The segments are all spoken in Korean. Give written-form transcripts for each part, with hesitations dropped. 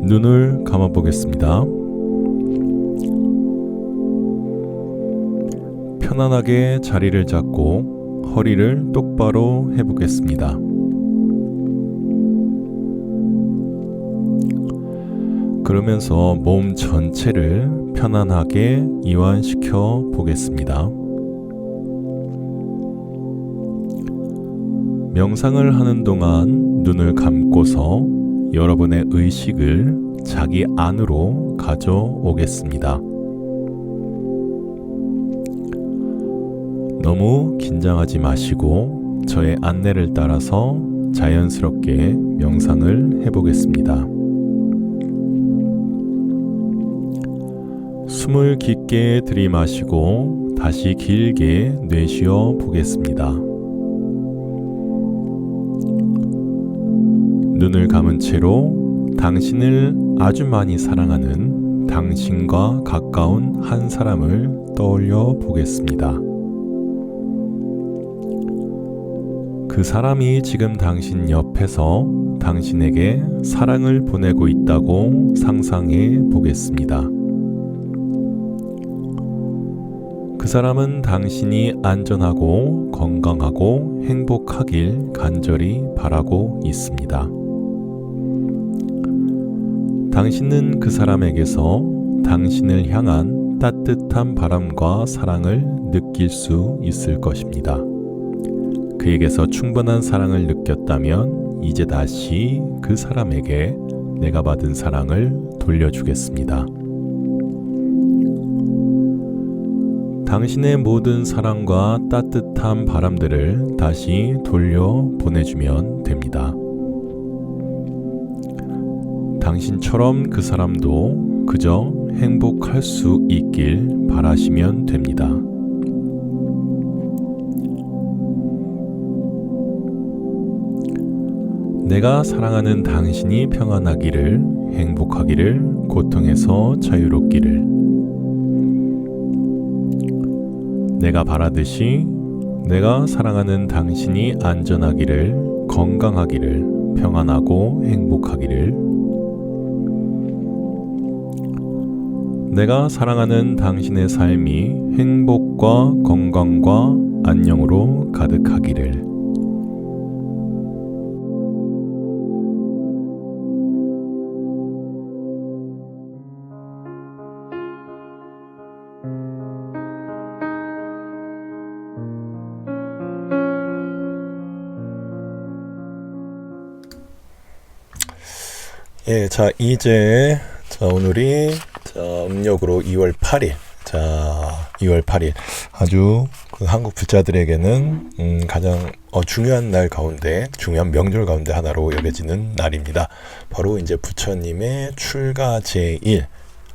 눈을 감아 보겠습니다. 편안하게 자리를 잡고 허리를 똑바로 해보겠습니다. 그러면서 몸 전체를 편안하게 이완시켜 보겠습니다. 명상을 하는 동안 눈을 감고서 여러분의 의식을 자기 안으로 가져오겠습니다. 너무 긴장하지 마시고 저의 안내를 따라서 자연스럽게 명상을 해보겠습니다. 숨을 깊게 들이마시고 다시 길게 내쉬어 보겠습니다. 눈을 감은 채로 당신을 아주 많이 사랑하는 당신과 가까운 한 사람을 떠올려 보겠습니다. 그 사람이 지금 당신 옆에서 당신에게 사랑을 보내고 있다고 상상해 보겠습니다. 그 사람은 당신이 안전하고 건강하고 행복하길 간절히 바라고 있습니다. 당신은 그 사람에게서 당신을 향한 따뜻한 바람과 사랑을 느낄 수 있을 것입니다. 그에게서 충분한 사랑을 느꼈다면 이제 다시 그 사람에게 내가 받은 사랑을 돌려주겠습니다. 당신의 모든 사랑과 따뜻한 바람들을 다시 돌려 보내주면 됩니다. 당신처럼 그 사람도 그저 행복할 수 있길 바라시면 됩니다. 내가 사랑하는 당신이 평안하기를, 행복하기를, 고통에서 자유롭기를. 내가 바라듯이 내가 사랑하는 당신이 안전하기를, 건강하기를, 평안하고 행복하기를. 내가 사랑하는 당신의 삶이 행복과 건강과 안녕으로 가득하기를. 예, 자, 이제 오늘이 음력으로 2월 8일. 자, 2월 8일. 아주 한국 불자들에게는 가장 중요한 날 가운데, 중요한 명절 가운데 하나로 여겨지는 날입니다. 바로 이제 부처님의 출가 제1.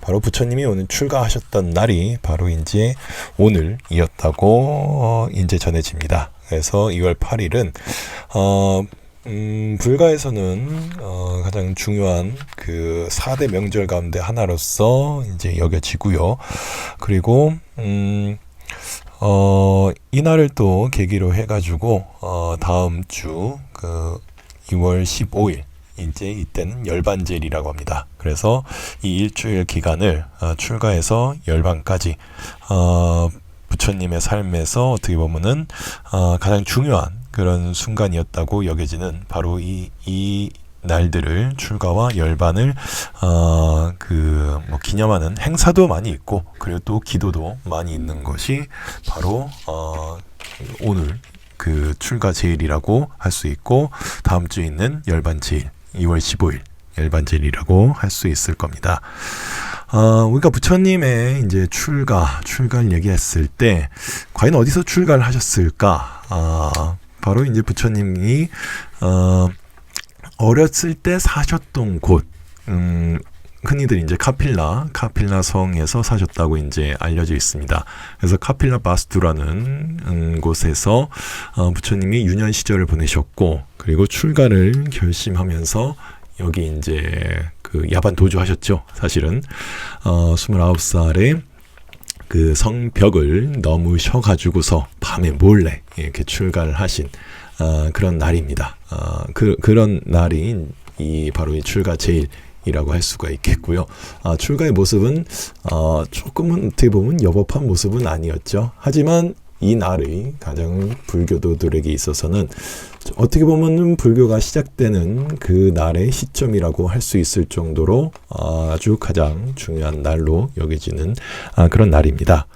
바로 부처님이 오늘 출가하셨던 날이 바로 이제 오늘이었다고 이제 전해집니다. 그래서 2월 8일은 불가에서는 가장 중요한 그 4대 명절 가운데 하나로서 이제 여겨지고요. 그리고 이날을 또 계기로 해가지고 다음 주 그 2월 15일 이제 이때는 열반제일이라고 합니다. 그래서 이 일주일 기간을 출가해서 열반까지 부처님의 삶에서 어떻게 보면은 가장 중요한 그런 순간이었다고 여겨지는 바로 이 날들을 출가와 열반을 기념하는 행사도 많이 있고, 그리고 또 기도도 많이 있는 것이 바로 오늘 그 출가 제일이라고 할 수 있고, 다음 주에 있는 열반 제일 2월 15일 열반제일이라고 할 수 있을 겁니다. 우리가 부처님의 이제 출가를 얘기했을 때 과연 어디서 출가를 하셨을까? 바로 이제 부처님이 어렸을 때 사셨던 곳, 흔히들 이제 카필라 성에서 사셨다고 이제 알려져 있습니다. 그래서 카필라 바스투라는 곳에서 부처님이 유년 시절을 보내셨고, 그리고 출가를 결심하면서 여기 이제 그 야반 도주하셨죠. 사실은 29살에 그 성벽을 넘으셔가지고서 밤에 몰래 이렇게 출가를 하신 그런 날입니다. 그런 날이 바로 이 출가 제일 이라고 할 수가 있겠고요. 출가의 모습은 조금은 어떻게 보면 여법한 모습은 아니었죠. 하지만 이 날이 가장 불교도들에게 있어서는 어떻게 보면 불교가 시작되는 그 날의 시점이라고 할 수 있을 정도로 아주 가장 중요한 날로 여겨지는 그런 날입니다.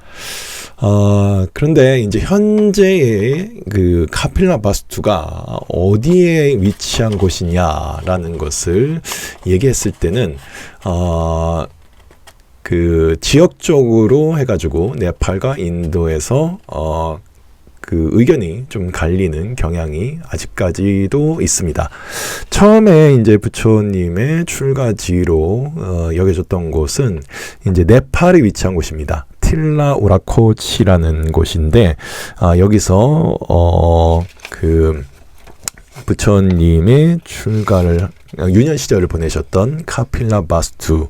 그런데 이제 현재의 그 카필라 바스투가 어디에 위치한 곳이냐라는 것을 얘기했을 때는 그 지역적으로 해가지고 네팔과 인도에서 그 의견이 좀 갈리는 경향이 아직까지도 있습니다. 처음에 이제 부처님의 출가지로 여겨졌던 곳은 이제 네팔에 위치한 곳입니다. 틸라 오라코치라는 곳인데 여기서 그 부처님의 출가를 유년 시절을 보내셨던 카필라 바스투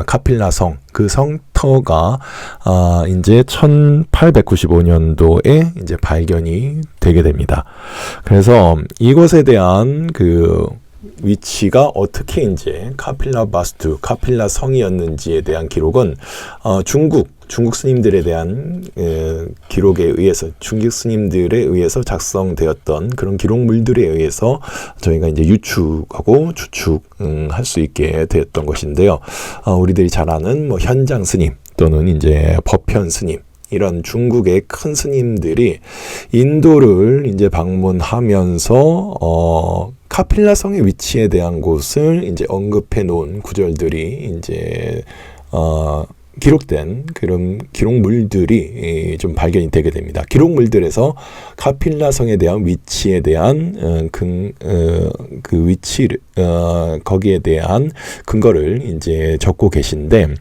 카필라성 그 성터가 이제 1895년도에 이제 발견이 되게 됩니다. 그래서 이곳에 대한 그 위치가 어떻게 이제 카필라 바스투, 카필라 성이었는지에 대한 기록은 중국 스님들에 대한 기록에 의해서 중국 스님들에 의해서 작성되었던 그런 기록물들에 의해서 저희가 이제 유추하고 추측할 수 있게 되었던 것인데요. 우리들이 잘 아는 뭐 현장 스님 또는 이제 법현 스님 이런 중국의 큰 스님들이 인도를 이제 방문하면서 카필라 성의 위치에 대한 곳을 이제 언급해 놓은 구절들이 이제 기록된 그런 기록물들이 좀 발견이 되게 됩니다. 기록물들에서 카필라 성에 대한 위치에 대한 그 위치를 거기에 대한 근거를 이제 적고 계신데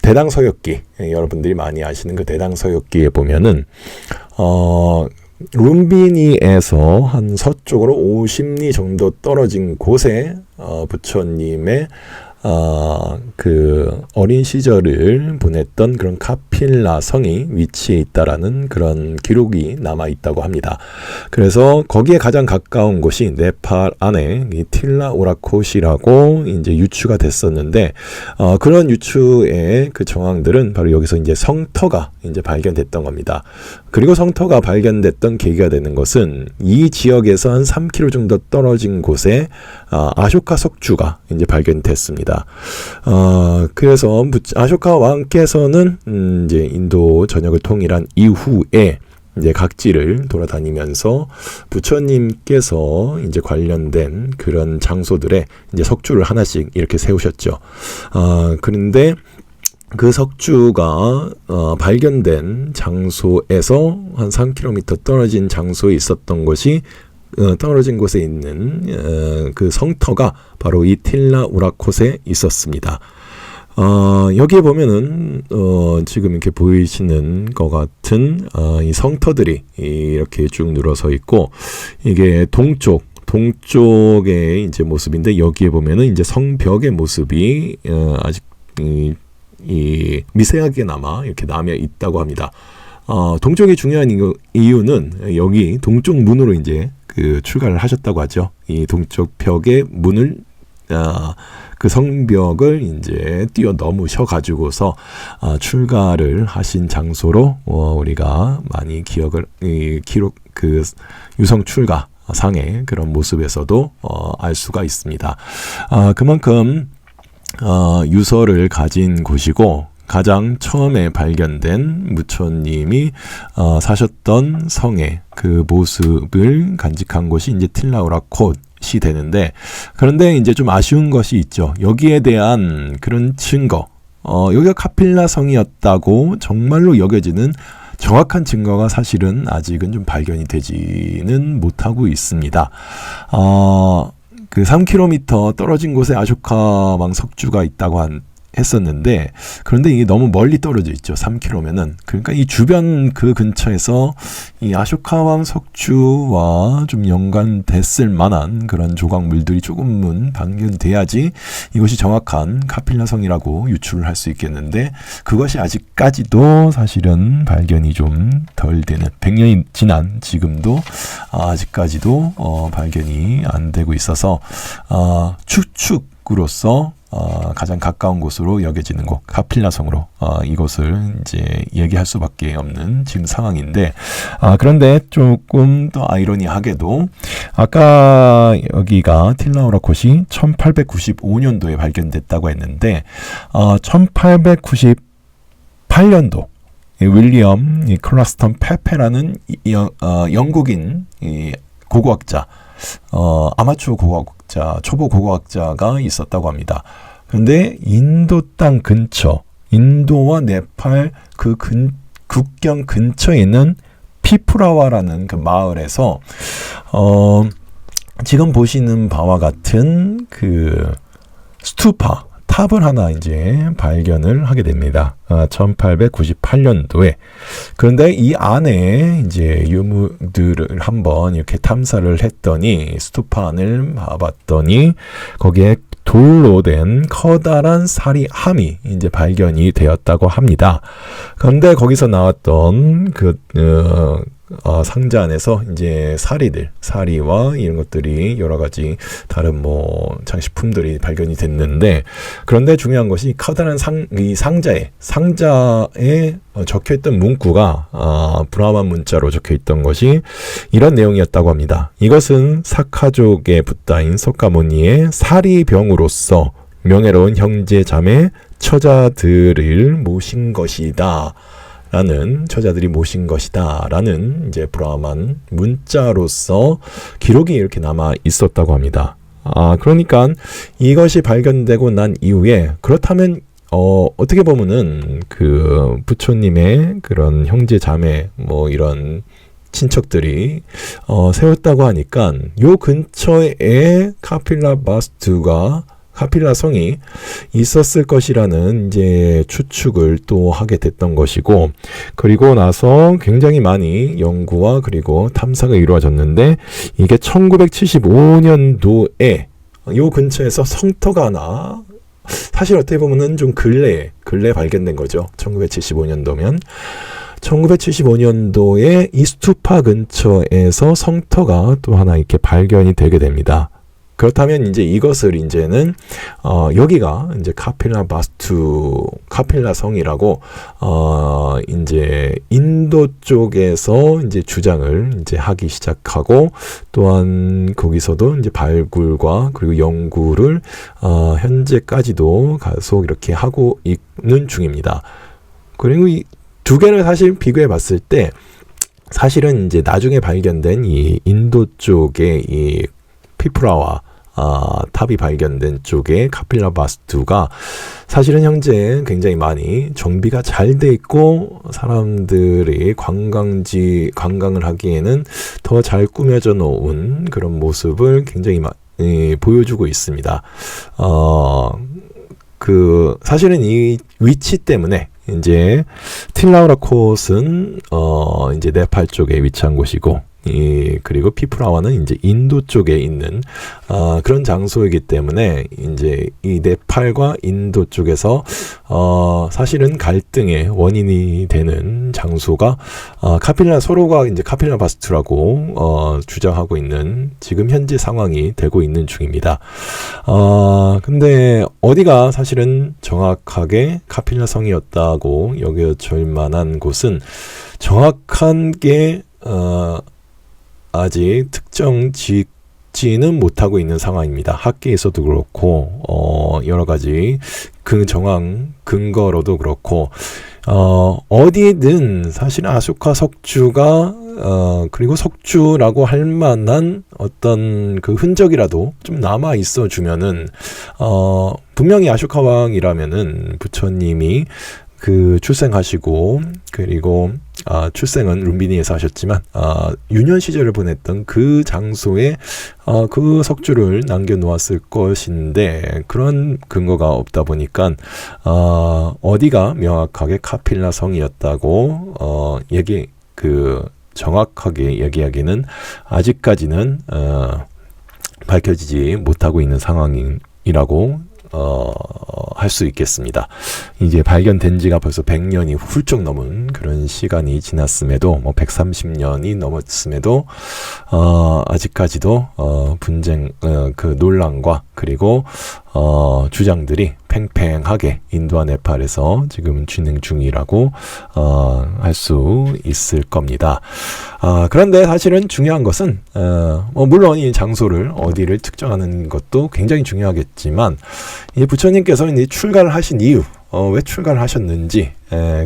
대당서역기 여러분들이 많이 아시는 그 대당서역기에 보면은 룸비니에서 한 서쪽으로 50리 정도 떨어진 곳에 부처님의 그 어린 시절을 보냈던 그런 카필라 성이 위치해 있다라는 그런 기록이 남아 있다고 합니다. 그래서 거기에 가장 가까운 곳이 네팔 안에 이 틸라 오라콧이라고 이제 유추가 됐었는데 그런 유추의 그 정황들은 바로 여기서 이제 성터가 이제 발견됐던 겁니다. 그리고 성터가 발견됐던 계기가 되는 것은 이 지역에서 한 3km 정도 떨어진 곳에 아쇼카 석주가 이제 발견됐습니다. 그래서 아쇼카 왕께서는 이제 인도 전역을 통일한 이후에 이제 각지를 돌아다니면서 부처님께서 이제 관련된 그런 장소들에 이제 석주를 하나씩 이렇게 세우셨죠. 그런데 그 석주가 발견된 장소에서 한 3km 떨어진 장소에 있었던 것이 떨어진 곳에 있는 그 성터가 바로 이 틸라 오라콧에 있었습니다. 여기에 보면은 지금 이렇게 보이시는 것 같은 이 성터들이 이렇게 쭉 늘어서 있고 이게 동쪽의 이제 모습인데 여기에 보면은 이제 성벽의 모습이 아직 이 미세하게나마 이렇게 남아 있다고 합니다. 동쪽이 중요한 이유는 여기 동쪽 문으로 이제 그 출가를 하셨다고 하죠. 이 동쪽 벽의 문을 그 성벽을 이제 뛰어넘으셔 가지고서 출가를 하신 장소로 우리가 많이 기록 그 유성 출가 상의 그런 모습에서도 알 수가 있습니다. 그만큼 유서를 가진 곳이고 가장 처음에 발견된 부처님이 사셨던 성의 그 모습을 간직한 곳이 이제 틸라 오라콧이 되는데 그런데 이제 좀 아쉬운 것이 있죠. 여기에 대한 그런 증거, 여기가 카필라 성이었다고 정말로 여겨지는 정확한 증거가 사실은 아직은 좀 발견이 되지는 못하고 있습니다. 그 3km 떨어진 곳에 아쇼카 왕 석주가 있다고 했었는데, 그런데 이게 너무 멀리 떨어져 있죠. 3km면은. 그러니까 이 주변 그 근처에서 이 아쇼카왕 석주와 좀 연관됐을 만한 그런 조각물들이 조금은 발견돼야지 이것이 정확한 카필라성이라고 유추를 할 수 있겠는데, 그것이 아직까지도 사실은 발견이 좀 덜 되는, 100년이 지난 지금도 아직까지도 발견이 안 되고 있어서 추측으로서 가장 가까운 곳으로 여겨지는 곳, 카필라성으로 이곳을 이제 얘기할 수밖에 없는 지금 상황인데, 그런데 조금 더 아이러니하게도 아까 여기가 틸라우라콧이 1895년도에 발견됐다고 했는데 1898년도 윌리엄 클라스턴 페페라는 영국인 고고학자, 아마추어 고고학자, 초보 고고학자가 있었다고 합니다. 그런데 인도 땅 근처, 인도와 네팔 그 국경 근처에 있는 피프라와라는 그 마을에서 지금 보시는 바와 같은 그 스투파, 탑을 하나 이제 발견을 하게 됩니다. 1898년도에. 그런데 이 안에 이제 유물들을 한번 이렇게 탐사를 했더니, 스투파 안을 봐봤더니 거기에 돌로 된 커다란 사리함이 이제 발견이 되었다고 합니다. 그런데 거기서 나왔던 그 상자 안에서 이제 사리와 이런 것들이 여러 가지 다른 뭐 장식품들이 발견이 됐는데, 그런데 중요한 것이 커다란 이 상자에 적혀있던 문구가 브라만 문자로 적혀있던 것이 이런 내용이었다고 합니다. 이것은 사카족의 붓다인 석가모니의 사리병으로서 명예로운 형제 자매 처자들을 모신 것이다. 처자들이 모신 것이다 라는 이제 브라만 문자로서 기록이 이렇게 남아 있었다고 합니다. 그러니까 이것이 발견되고 난 이후에, 그렇다면 어떻게 보면은 그 부처님의 그런 형제 자매 뭐 이런 친척들이 세웠다고 하니까 요 근처에 카필라성이 있었을 것이라는 이제 추측을 또 하게 됐던 것이고, 그리고 나서 굉장히 많이 연구와 그리고 탐사가 이루어졌는데, 이게 1975년도에 요 근처에서 성터가 하나, 사실 어떻게 보면은 좀 근래에 발견된 거죠. 1975년도면 1975년도에 이 스투파 근처에서 성터가 또 하나 이렇게 발견이 되게 됩니다. 그렇다면 이제 이것을 이제는 여기가 이제 카필라성이라고 이제 인도 쪽에서 이제 주장을 이제 하기 시작하고, 또한 거기서도 이제 발굴과 그리고 연구를 현재까지도 계속 이렇게 하고 있는 중입니다. 그리고 이 두 개를 사실 비교해 봤을 때, 사실은 이제 나중에 발견된 이 인도 쪽의 이 피프라와 탑이 발견된 쪽의 카필라바스투가 사실은 현재 굉장히 많이 정비가 잘 돼 있고, 사람들이 관광을 하기에는 더 잘 꾸며져 놓은 그런 모습을 굉장히 많이 보여주고 있습니다. 사실은 이 위치 때문에 이제 틸라우라콧은 이제 네팔 쪽에 위치한 곳이고, 그리고 피프라와는 이제 인도 쪽에 있는 그런 장소이기 때문에 이제 이 네팔과 인도 쪽에서 사실은 갈등의 원인이 되는 장소가 서로가 이제 카필라바스투라고 주장하고 있는 지금 현재 상황이 되고 있는 중입니다. 근데 어디가 사실은 정확하게 카필라성이었다고 여겨질 만한 곳은 정확한 게 아직 특정 짓지는 못하고 있는 상황입니다. 학계에서도 그렇고 여러 가지 그 정황 근거로도 그렇고 어디든 사실 아쇼카 석주가 그리고 석주라고 할 만한 어떤 그 흔적이라도 좀 남아 있어 주면은 분명히 아쇼카 왕이라면은 부처님이 그 출생하시고 그리고 출생은 룸비니에서 하셨지만 유년 시절을 보냈던 그 장소에 그 석주를 남겨놓았을 것인데 그런 근거가 없다 보니까 어디가 명확하게 카필라 성이었다고 정확하게 얘기하기는 아직까지는 밝혀지지 못하고 있는 상황이라고 할 수 있겠습니다. 이제 발견된 지가 벌써 100년이 훌쩍 넘은 그런 시간이 지났음에도 130년이 넘었음에도 아직까지도 분쟁 그 논란과 그리고 주장들이 팽팽하게 인도와 네팔에서 지금 진행 중이라고 할 수 있을 겁니다. 그런데 사실은 중요한 것은 물론 이 장소를 어디를 특정하는 것도 굉장히 중요하겠지만 이 부처님께서 이제 출가를 하신 이유, 왜 출가를 하셨는지,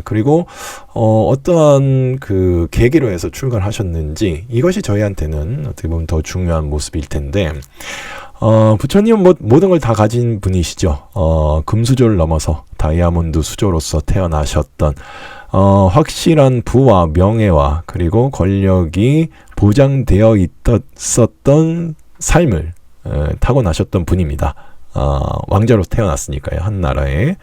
그리고 어떠한 그 계기로 해서 출가를 하셨는지 이것이 저희한테는 어떻게 보면 더 중요한 모습일 텐데. 부처님은 모든 걸 다 가진 분이시죠. 금수저를 넘어서 다이아몬드 수저로서 태어나셨던 확실한 부와 명예와 그리고 권력이 보장되어 있었던 삶을 타고나셨던 분입니다. 왕자로 태어났으니까요, 한 나라에.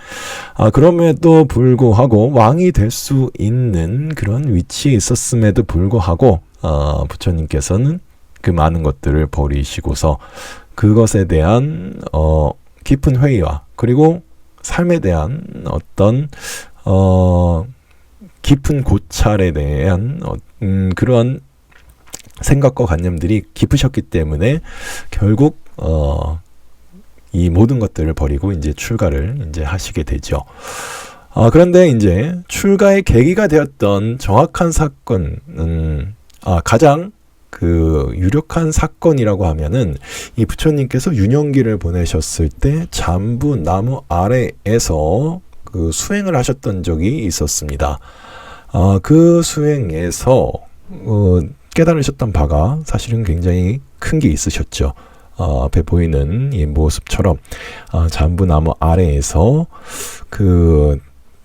그럼에도 불구하고 왕이 될 수 있는 그런 위치에 있었음에도 불구하고 부처님께서는 그 많은 것들을 버리시고서 그것에 대한 깊은 회의와 그리고 삶에 대한 어떤 깊은 고찰에 대한 그러한 생각과 관념들이 깊으셨기 때문에 결국 이 모든 것들을 버리고 이제 출가를 이제 하시게 되죠. 그런데 이제 출가의 계기가 되었던 정확한 사건은 가장 그 유력한 사건이라고 하면은 이 부처님께서 유년기를 보내셨을 때 잠부 나무 아래에서 그 수행을 하셨던 적이 있었습니다. 그 수행에서 깨달으셨던 바가 사실은 굉장히 큰 게 있으셨죠. 앞에 보이는 이 모습처럼 잠부 나무 아래에서 그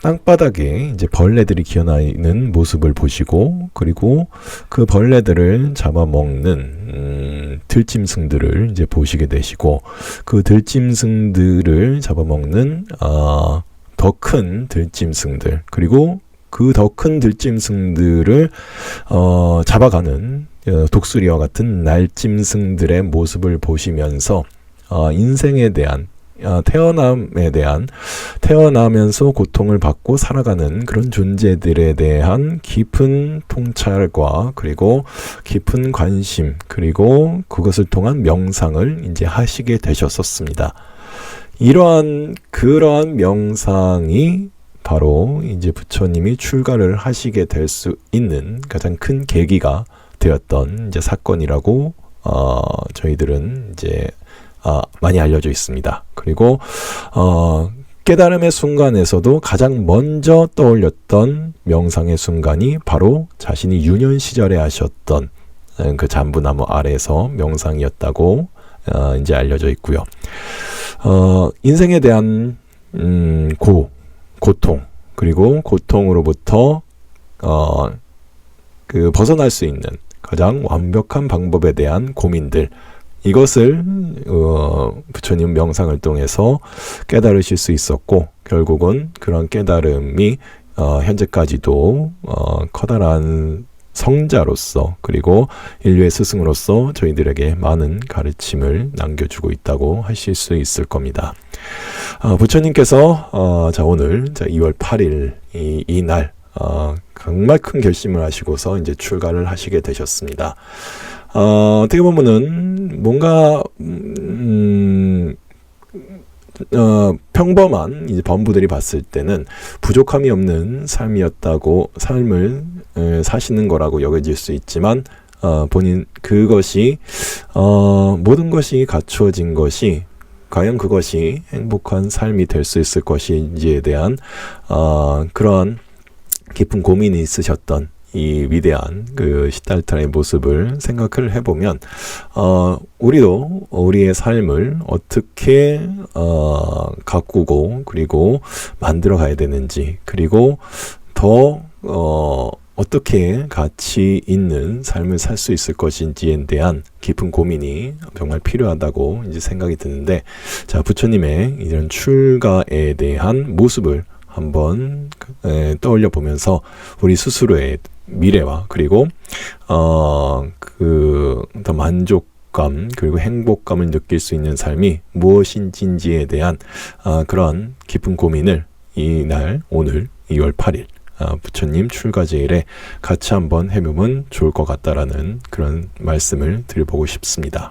땅바닥에 이제 벌레들이 기어나 있는 모습을 보시고 그리고 그 벌레들을 잡아먹는 들짐승들을 이제 보시게 되시고 그 들짐승들을 잡아먹는 더 큰 들짐승들 그리고 그 더 큰 들짐승들을 잡아가는 독수리와 같은 날짐승들의 모습을 보시면서 인생에 대한 태어나면서 고통을 받고 살아가는 그런 존재들에 대한 깊은 통찰과 그리고 깊은 관심 그리고 그것을 통한 명상을 이제 하시게 되셨었습니다. 그러한 명상이 바로 이제 부처님이 출가를 하시게 될 수 있는 가장 큰 계기가 되었던 이제 사건이라고 저희들은 이제 많이 알려져 있습니다. 그리고 깨달음의 순간에서도 가장 먼저 떠올렸던 명상의 순간이 바로 자신이 유년 시절에 하셨던 그 잠부나무 아래에서 명상이었다고 이제 알려져 있고요. 인생에 대한 고통 그리고 고통으로부터 그 벗어날 수 있는 가장 완벽한 방법에 대한 고민들 이것을 부처님 명상을 통해서 깨달으실 수 있었고 결국은 그런 깨달음이 현재까지도 커다란 성자로서 그리고 인류의 스승으로서 저희들에게 많은 가르침을 남겨주고 있다고 하실 수 있을 겁니다. 부처님께서 오늘 2월 8일 이날 정말 큰 결심을 하시고서 이제 출가를 하시게 되셨습니다. 어떻게 보면은 뭔가 평범한 이제 범부들이 봤을 때는 부족함이 없는 삶을 사시는 거라고 여겨질 수 있지만 본인 그것이 모든 것이 갖추어진 것이 과연 그것이 행복한 삶이 될 수 있을 것인지에 대한 그런 깊은 고민이 있으셨던 이 위대한 그 시달타의 모습을 생각을 해보면 우리도 우리의 삶을 어떻게 가꾸고 그리고 만들어 가야 되는지 그리고 더 어떻게 가치 있는 삶을 살 수 있을 것인지에 대한 깊은 고민이 정말 필요하다고 이제 생각이 드는데, 자, 부처님의 이런 출가에 대한 모습을 한번 떠올려 보면서 우리 스스로의 미래와 그리고 더 만족감 그리고 행복감을 느낄 수 있는 삶이 무엇인지에 대한 그런 깊은 고민을 이날 오늘 2월 8일 부처님 출가제일에 같이 한번 해보면 좋을 것 같다라는 그런 말씀을 드려보고 싶습니다.